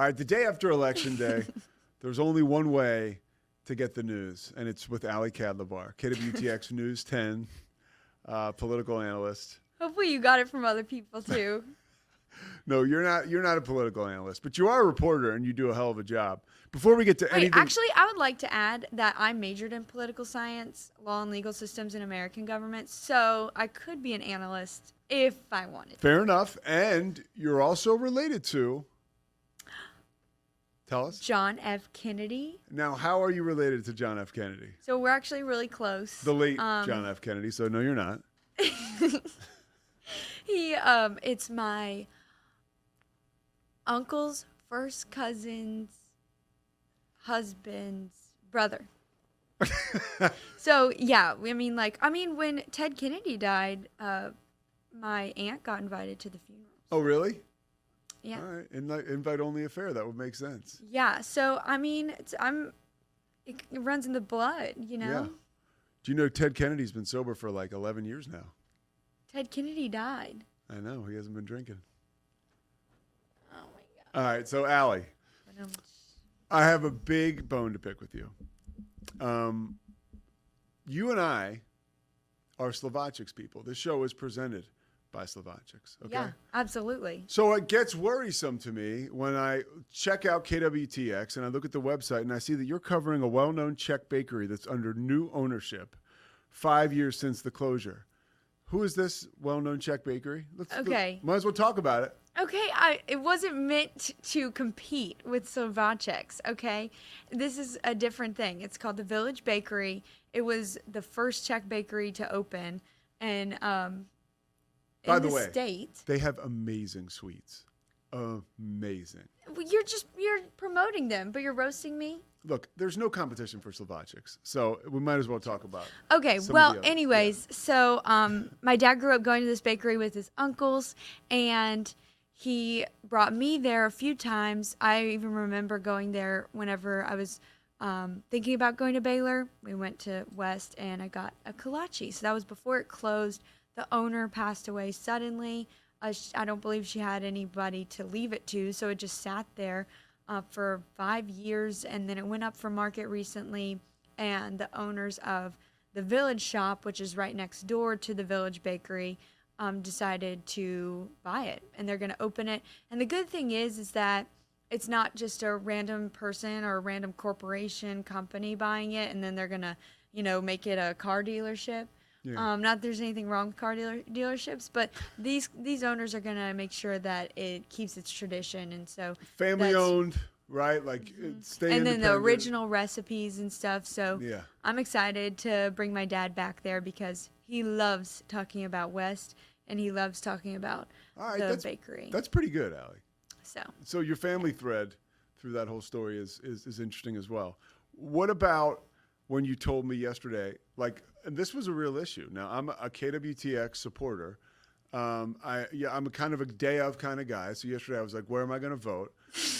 All right, the day after Election Day, there's only one way to get the news, and it's with Ali Kadlubar, KWTX News 10, political analyst. Hopefully you got it from other people too. No, you're not a political analyst, but you are a reporter, and you do a hell of a job. Before we get to anything... Actually, I would like to add that I majored in political science, law and legal systems, and American government, so I could be an analyst if I wanted. Fair enough, and you're also related to... Tell us. John F. Kennedy. Now, how are you related to John F. Kennedy? So we're actually really close. The late John F. Kennedy, so no, you're not. It's my uncle's first cousin's husband's brother. So, yeah, when Ted Kennedy died, my aunt got invited to the funeral. Oh, really? Yeah. All right. Invite-only affair. That would make sense. Yeah. So, it runs in the blood, you know? Yeah. Do you know Ted Kennedy's been sober for like 11 years now? Ted Kennedy died. I know. He hasn't been drinking. Oh, my God. All right. So, Allie, I have a big bone to pick with you. You and I are Slovakics people. This show is presented by Slovakics. Okay? Yeah, absolutely. So it gets worrisome to me when I check out KWTX and I look at the website and I see that you're covering a well-known Czech bakery that's under new ownership 5 years since the closure. Who is this well-known Czech bakery? Might as well talk about it. Okay, it wasn't meant to compete with Slovakics, okay? This is a different thing. It's called the Village Bakery. It was the first Czech bakery to open, and By the way, States. They have amazing sweets. Amazing. You're promoting them, but you're roasting me? Look, there's no competition for Slovakics, so we might as well talk about it. Okay, well, anyways, so my dad grew up going to this bakery with his uncles, and he brought me there a few times. I even remember going there whenever I was thinking about going to Baylor. We went to West, and I got a kolache. So that was before it closed. The owner passed away suddenly. I don't believe she had anybody to leave it to, so it just sat there for 5 years, and then it went up for market recently, and the owners of the Village Shop, which is right next door to the Village Bakery, decided to buy it, and they're going to open it. And the good thing is that it's not just a random person or a random corporation company buying it, and then they're going to, make it a car dealership. Yeah. Not that there's anything wrong with car dealerships, but these owners are going to make sure that it keeps its tradition, and so family owned, right? Like stay and then the original recipes and stuff. So yeah. I'm excited to bring my dad back there because he loves talking about West, and he loves talking about the bakery. That's pretty good, Allie. So your family thread through that whole story is interesting as well. What about when you told me yesterday, and this was a real issue. Now, I'm a KWTX supporter. I'm a kind of a day of kind of guy. So yesterday I was like, where am I going to vote?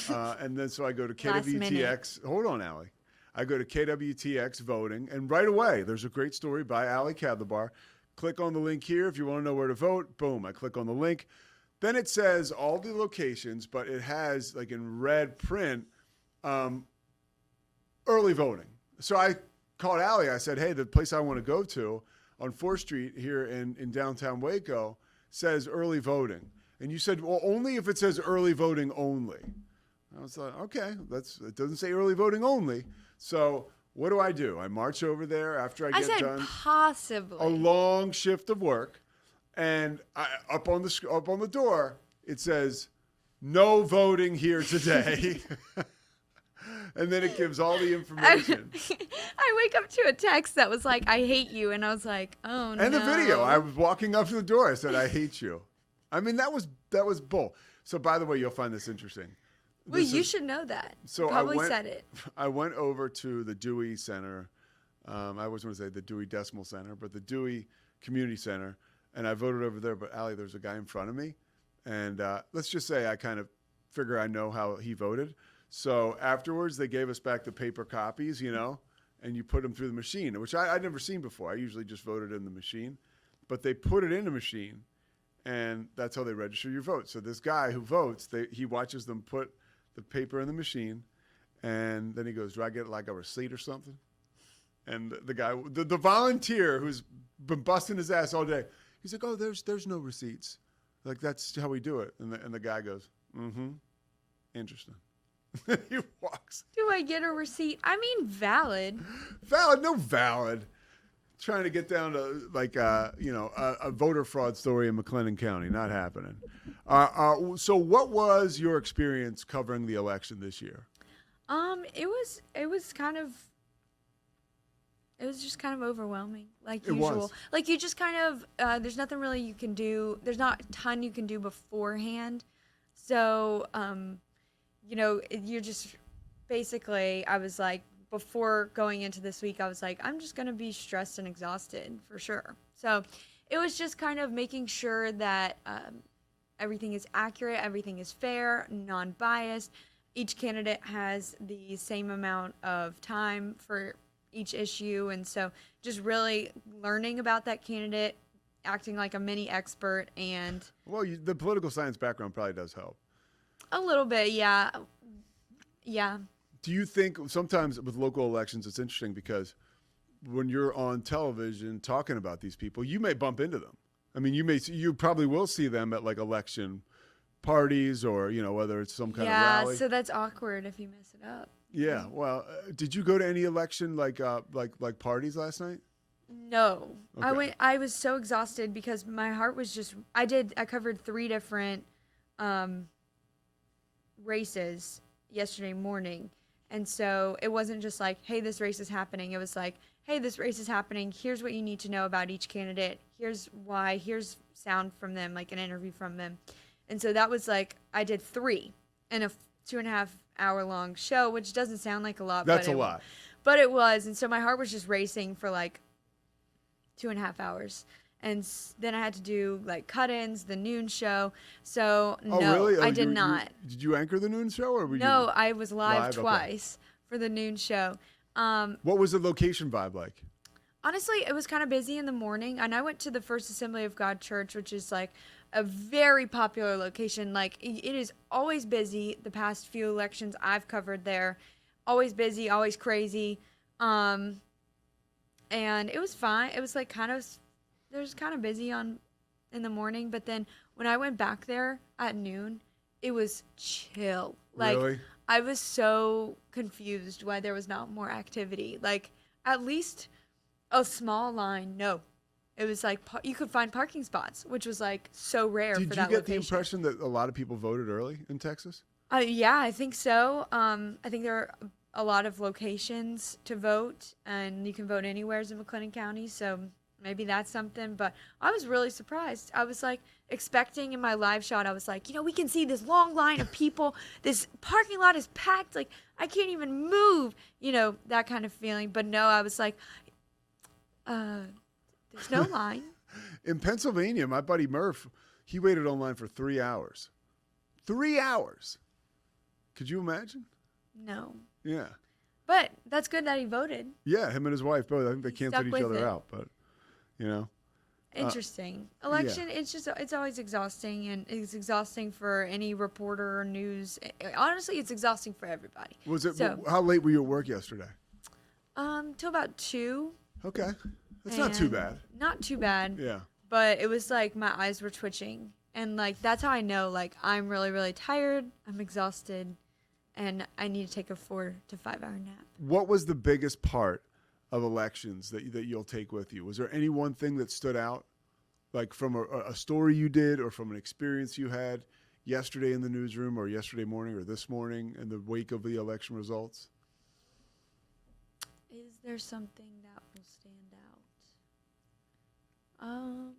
And then so I go to KWTX. Hold on, Allie. I go to KWTX voting, and right away there's a great story by Ali Kadlubar. Click on the link here if you want to know where to vote. Boom, I click on the link. Then it says all the locations, but it has, like in red print, early voting. So I called Allie. I said, hey, the place I want to go to on 4th Street here in downtown Waco says early voting. And you said, well, only if it says early voting only. I was like, okay, it doesn't say early voting only. So what do? I march over there after I get done. Possibly. A long shift of work. And up on the door, it says, no voting here today. And then it gives all the information. I wake up to a text that was like, I hate you. And I was like, oh, no. And the video. I was walking up to the door. I said, I hate you. I mean, that was bull. So, by the way, you'll find this interesting. Well, you should know that. So you probably said it. I went over to the Dewey Center. I always want to say the Dewey Decimal Center, but the Dewey Community Center. And I voted over there. But, Allie, there's a guy in front of me. And let's just say I kind of figure I know how he voted. So afterwards, they gave us back the paper copies, and you put them through the machine, which I'd never seen before. I usually just voted in the machine. But they put it in the machine, and that's how they register your vote. So this guy who votes, he watches them put the paper in the machine, and then he goes, "Do I get like a receipt or something?" And the guy, the volunteer who's been busting his ass all day, he's like, "Oh, there's no receipts. Like that's how we do it." And the guy goes, "Mm-hmm, interesting." He walks. Do I get a receipt? I mean, valid. Valid, no valid. Trying to get down to like a voter fraud story in McLennan County, not happening. So what was your experience covering the election this year? It was just kind of overwhelming, like It usual. was. Like you just kind of there's nothing really you can do. There's not a ton you can do beforehand. So you're just basically. I was like before going into this week, I was like, I'm just gonna be stressed and exhausted for sure. So it was just kind of making sure that everything is accurate, everything is fair, non-biased. Each candidate has the same amount of time for each issue, and so just really learning about that candidate, acting like a mini expert, and Well, the political science background probably does help. a little bit, yeah. Do you think sometimes with local elections it's interesting because when you're on television talking about these people, you may bump into them. I mean, you probably will see them at like election parties or whether it's some kind of rally. Yeah, so that's awkward if you mess it up. Yeah. Well, did you go to any election like parties last night? No. Okay. I was so exhausted because my heart was just I covered 3 different races yesterday morning. And so it wasn't just like, hey, this race is happening. It was like, hey, this race is happening. Here's what you need to know about each candidate. Here's why. Here's sound from them, like an interview from them. And so that was like, I did 3 in a 2.5 hour long show, which doesn't sound like a lot. That's a lot. But it was. And so my heart was just racing for like 2.5 hours. And then I had to do like cut-ins, the noon show. So no, Really? I did not. Did you anchor the noon show or were you? No, I was live Live? Okay. twice for the noon show. What was the location vibe like? Honestly, it was kind of busy in the morning, and I went to the First Assembly of God Church, which is like a very popular location. Like it is always busy. The past few elections I've covered there, always busy, always crazy. And it was fine. It was like there's kind of busy in the morning, but then when I went back there at noon, it was chill. Like Really? I was so confused why there was not more activity. Like at least a small line. No, it was like you could find parking spots, which was like so rare for Did that you get location. the impression that a lot of people voted early in Texas? Yeah, I think so. I think there are a lot of locations to vote, and you can vote anywhere in McLennan County. So maybe that's something. But I was really surprised. I was like expecting in my live shot. I was like, we can see this long line of people. This parking lot is packed. Like I can't even move. That kind of feeling. But no, I was like, there's no line. In Pennsylvania, my buddy Murph, he waited online for 3 hours. 3 hours. Could you imagine? No. Yeah. But that's good that he voted. Yeah, him and his wife both. I think they He canceled stuck each with other it. out, but Interesting. Election, it's always exhausting, and it's exhausting for any reporter or news. Honestly, it's exhausting for everybody. Was it? So, How late were you at work yesterday? till about 2. Okay, that's not too and bad. Not too bad. Yeah. But it was like my eyes were twitching, and like that's how I know like I'm really really tired. I'm exhausted, and I need to take a 4 to 5 hour nap. What was the biggest part of elections that you'll take with you? Was there any one thing that stood out, like from a story you did or from an experience you had yesterday in the newsroom or yesterday morning or this morning in the wake of the election results? Is there something that will stand out?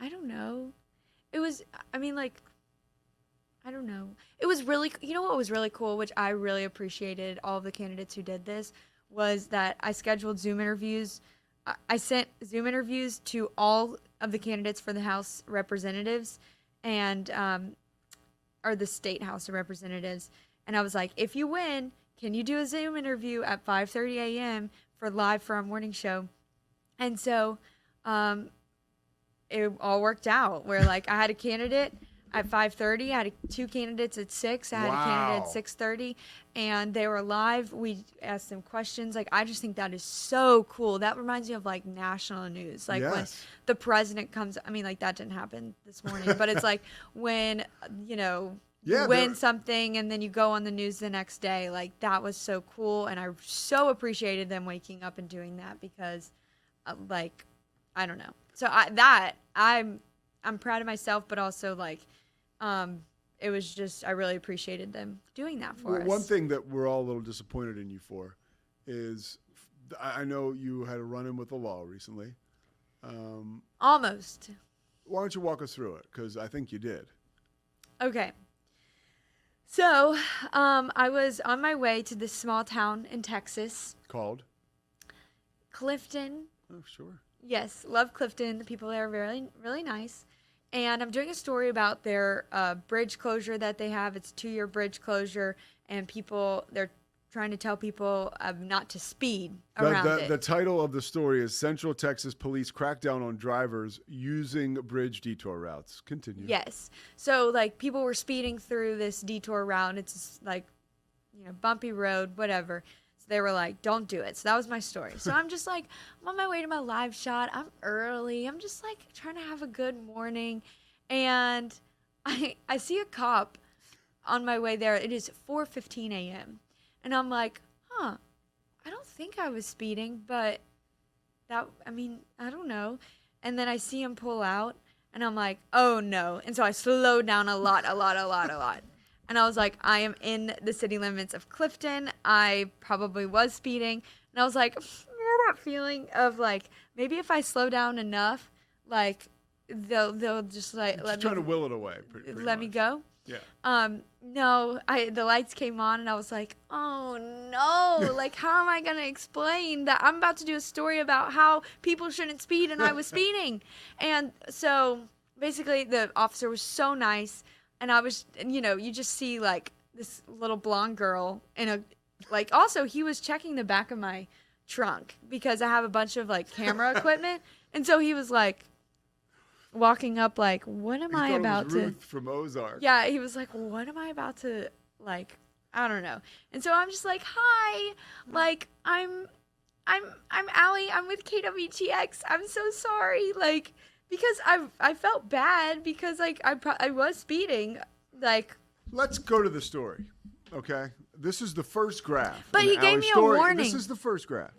I don't know. It was, I mean, like, I don't know. It was really, what was really cool, which I really appreciated all of the candidates who did this, was that I scheduled Zoom interviews. I sent Zoom interviews to all of the candidates for the House representatives and, or the state House of Representatives. And I was like, if you win, can you do a Zoom interview at 5:30 a.m. for our morning show? And so it all worked out where like I had a candidate, at 5:30. I had two candidates at 6. I had a candidate at 6:30, and they were live. We asked them questions. Like, I just think that is so cool. That reminds me of like national news. Like when Yes. the president comes. I mean, like that didn't happen this morning, but it's like when Yeah, you win something and then you go on the news the next day. Like that was so cool, and I so appreciated them waking up and doing that because, like, I don't know. So I'm proud of myself, but also like. It was just, I really appreciated them doing that for us. One thing that we're all a little disappointed in you for is, I know you had a run-in with the law recently. Almost. Why don't you walk us through it? Because I think you did. Okay. So, I was on my way to this small town in Texas. Called? Clifton. Oh, sure. Yes, love Clifton. The people there are really, really nice. And I'm doing a story about their bridge closure that they have. It's a 2-year bridge closure, and they're trying to tell people not to speed around it. The title of the story is Central Texas Police Crackdown on Drivers Using Bridge Detour Routes. Continue. Yes. So, like, people were speeding through this detour route. It's like, bumpy road, whatever. So they were like, don't do it. So that was my story. So I'm just like, I'm on my way to my live shot. I'm early. I'm just like trying to have a good morning. And I see a cop on my way there. It is 4:15 a.m. And I'm like, I don't think I was speeding, but I don't know. And then I see him pull out and I'm like, oh no. And so I slowed down a lot. And I was like, I am in the city limits of Clifton. I probably was speeding. And I was like, that feeling of like, maybe if I slow down enough, like they'll just like Just trying to will it away. Let me go. Yeah. No, the lights came on and I was like, oh no, like how am I going to explain that I'm about to do a story about how people shouldn't speed and I was speeding. And so basically the officer was so nice. And I was, you just see like this little blonde girl also he was checking the back of my trunk because I have a bunch of like camera equipment. And so he was like walking up like, what am I about to Ruth from Ozark. Yeah, he was like, what am I about to like, I don't know. And so I'm just like, hi, like I'm Allie, I'm with KWTX. I'm so sorry. Like, because I felt bad because like I was speeding, like. Let's go to the story, okay? This is the first graph. But in he gave Allie's me a story. warning. This is the first graph.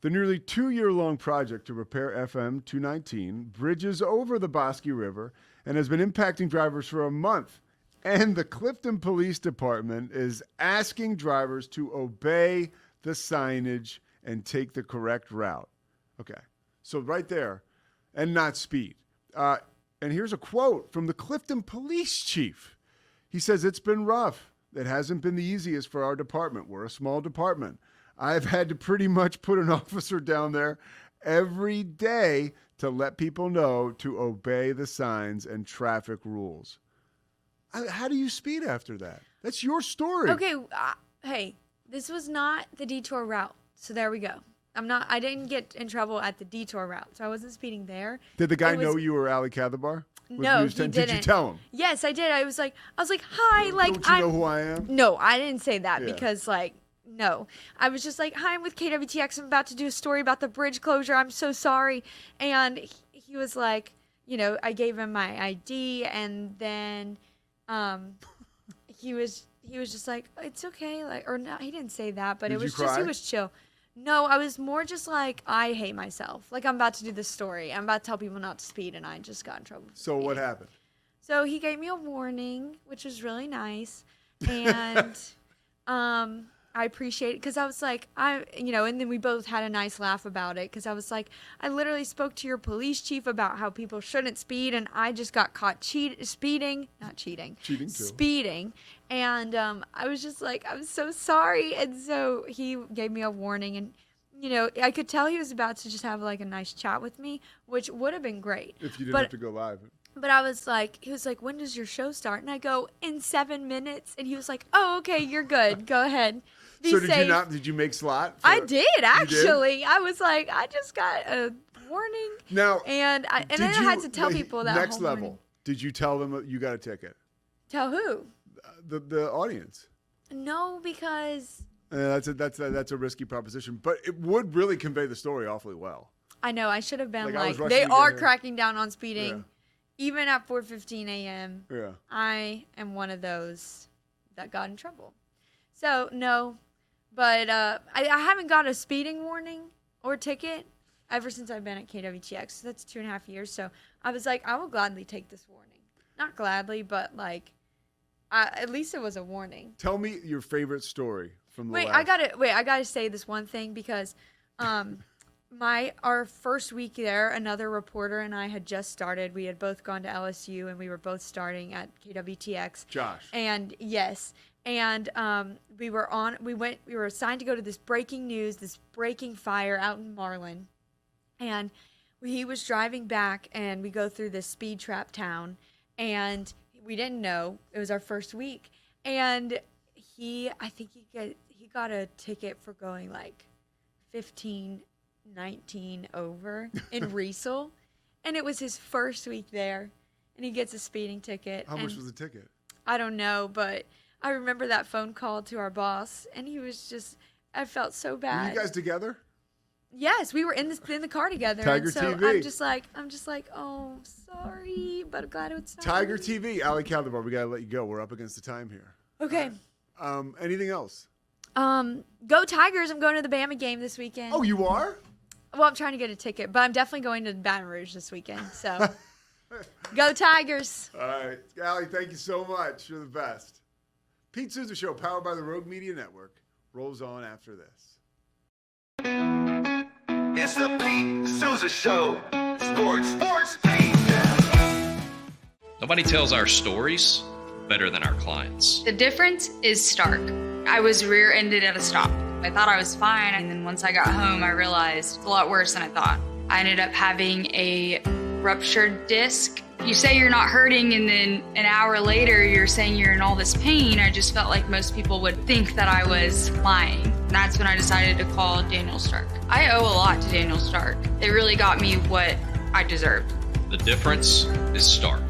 The nearly 2-year-long project to repair FM 219 bridges over the Bosque River and has been impacting drivers for a month. And the Clifton Police Department is asking drivers to obey the signage and take the correct route. Okay, so right there. And not speed. And here's a quote from the Clifton Police Chief. He says, it's been rough. It hasn't been the easiest for our department. We're a small department. I've had to pretty much put an officer down there every day to let people know to obey the signs and traffic rules. How do you speed after that? That's your story. Okay, hey, this was not the detour route. So there we go. I didn't get in trouble at the detour route, so I wasn't speeding there. Did the guy know you were Allie Kadlubar? No, he didn't. Did you tell him? Yes, I did. I was like, hi, like, don't you know who I am? No, I didn't say that Yeah. because, like, no. I was just like, hi, I'm with KWTX. I'm about to do a story about the bridge closure. I'm so sorry. And he was like, I gave him my ID, and then he was just like, it's okay, like, or no, he didn't say that, but Did it was you just cry? he was chill. No, I was more just like, I hate myself. Like, I'm about to do this story. I'm about to tell people not to speed, and I just got in trouble. So what happened? So he gave me a warning, which was really nice. And I appreciate it because I was like, and then we both had a nice laugh about it because I was like, I literally spoke to your police chief about how people shouldn't speed, and I just got caught speeding. Cheating too. Speeding. And I was just like, I'm so sorry. And so he gave me a warning, and I could tell he was about to just have like a nice chat with me, which would have been great. If you didn't have to go live. But I was like, he was like, when does your show start? And I go, in 7 minutes. And he was like, oh, okay, you're good. Go ahead. Be So safe. did you make slot? I did, actually. I was like, I just got a warning. Now, and then I had to tell people that next whole level. morning. Did you tell them you got a ticket? Tell who? The audience. No, because That's a risky proposition, but it would really convey the story awfully well. I know I should have been Like, I was like, rushing they to get are here. cracking down on speeding, Yeah. even at 4:15 a.m. Yeah. I am one of those that got in trouble. So no, but I haven't got a speeding warning or ticket ever since I've been at KWTX. So that's 2.5 years. So I was like, I will gladly take this warning. Not gladly, but like, at least it was a warning. Tell me your favorite story from the Wait, last. I gotta say this one thing because, our first week there, another reporter and I had just started. We had both gone to LSU and we were both starting at KWTX. Josh. And yes, and we were assigned to go to this breaking news, this breaking fire out in Marlin, and he was driving back, and we go through this speed trap town, and we didn't know it was our first week, and I think he got a ticket for going like 15, 19 over in Riesel, and it was his first week there, and he gets a speeding ticket. How much was the ticket? I don't know, but I remember that phone call to our boss, and he was just, I felt so Were bad. you guys together? Yes, we were in the car together. Tiger and so TV. I'm just like, oh, sorry, but I'm glad it's not. Tiger TV, Ali Kadlubar, we got to let you go. We're up against the time here. Okay. Anything else? Go Tigers. I'm going to the Bama game this weekend. Oh, you are? Well, I'm trying to get a ticket, but I'm definitely going to Baton Rouge this weekend. So, go Tigers. All right. Ali, thank you so much. You're the best. Pete Sousa Show, powered by the Rogue Media Network, rolls on after this. It's the Pete Sousa Show. Sports, Pete. Nobody tells our stories better than our clients. The difference is stark. I was rear-ended at a stop. I thought I was fine, and then once I got home, I realized it's a lot worse than I thought. I ended up having a ruptured disc. You say you're not hurting, and then an hour later, you're saying you're in all this pain. I just felt like most people would think that I was lying. And that's when I decided to call Daniel Stark. I owe a lot to Daniel Stark. They really got me what I deserved. The difference is stark.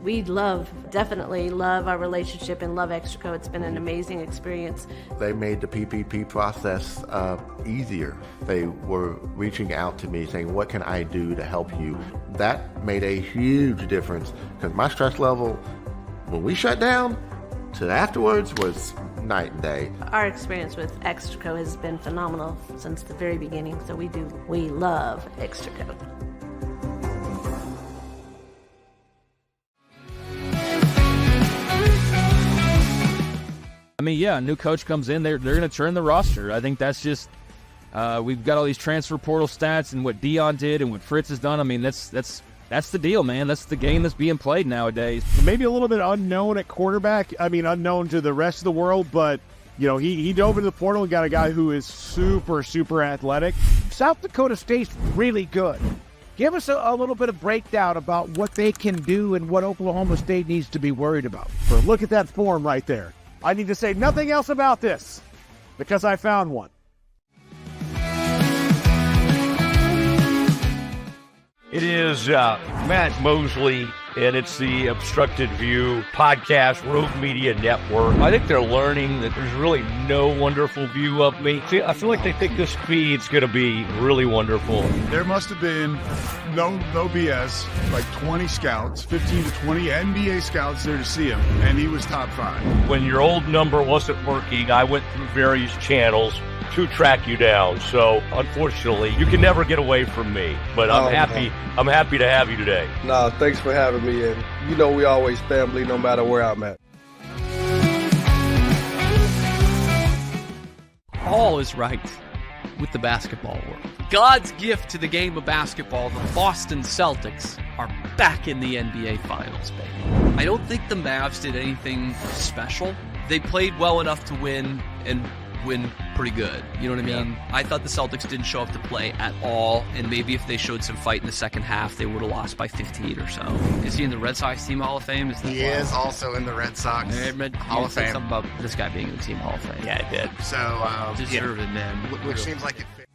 We definitely love our relationship and love Extraco. It's been an amazing experience. They made the PPP process easier. They were reaching out to me saying, what can I do to help you? That made a huge difference because my stress level, when we shut down, to afterwards was night and day. Our experience with Extraco has been phenomenal since the very beginning, so we love Extraco. I mean, yeah, a new coach comes in, they're going to turn the roster. I think that's just we've got all these transfer portal stats and what Dion did and what Fritz has done. I mean, that's the deal, man. That's the game that's being played nowadays. Maybe a little bit unknown at quarterback. I mean, unknown to the rest of the world, but you know, he dove into the portal and got a guy who is super, super athletic. South Dakota State's really good. Give us a little bit of breakdown about what they can do and what Oklahoma State needs to be worried about. But look at that form right there. I need to say nothing else about this because I found one. It is Matt Mosley, and it's the Obstructed View podcast, Rogue Media Network. I think they're learning that there's really no wonderful view of me. See, I feel like they think this feed's going to be really wonderful. There must have been no BS, like 20 scouts, 15 to 20 NBA scouts there to see him, and he was top 5. When your old number wasn't working, I went through various channels to track you down. So unfortunately, you can never get away from me. But I'm happy. Man. I'm happy to have you today. No, thanks for having me. And you know we always family, no matter where I'm at. All is right with the basketball world. God's gift to the game of basketball, the Boston Celtics are back in the NBA Finals, baby. I don't think the Mavs did anything special. They played well enough to win and win pretty good. You know what I mean? Yeah. I thought the Celtics didn't show up to play at all, and maybe if they showed some fight in the second half, they would have lost by 15 or so. Is he in the Red Sox Team Hall of Fame? He is also in the Red Sox Hall of Fame. Something about this guy being in the Team Hall of Fame. Yeah, I did. So, deserved it, man. Which seems like it fit.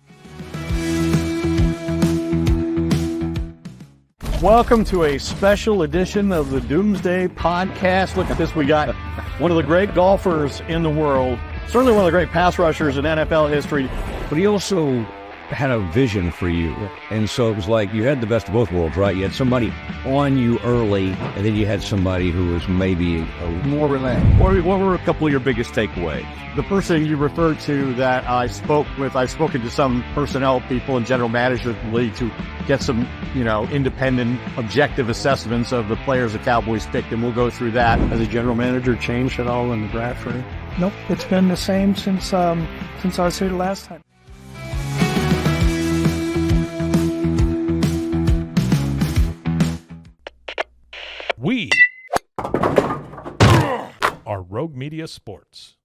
Welcome to a special edition of the Doomsday Podcast. Look at this. We got one of the great golfers in the world, certainly one of the great pass rushers in NFL history. But he also had a vision for you. And so it was like you had the best of both worlds, right? You had somebody on you early, and then you had somebody who was maybe more relaxed. What were a couple of your biggest takeaways? The person you referred to that I spoke with, I've spoken to some personnel people and general managers of the league to get some, independent, objective assessments of the players the Cowboys picked, and we'll go through that. Has the general manager changed at all in the draft for you? Nope, it's been the same since I was here the last time. We are Rogue Media Sports.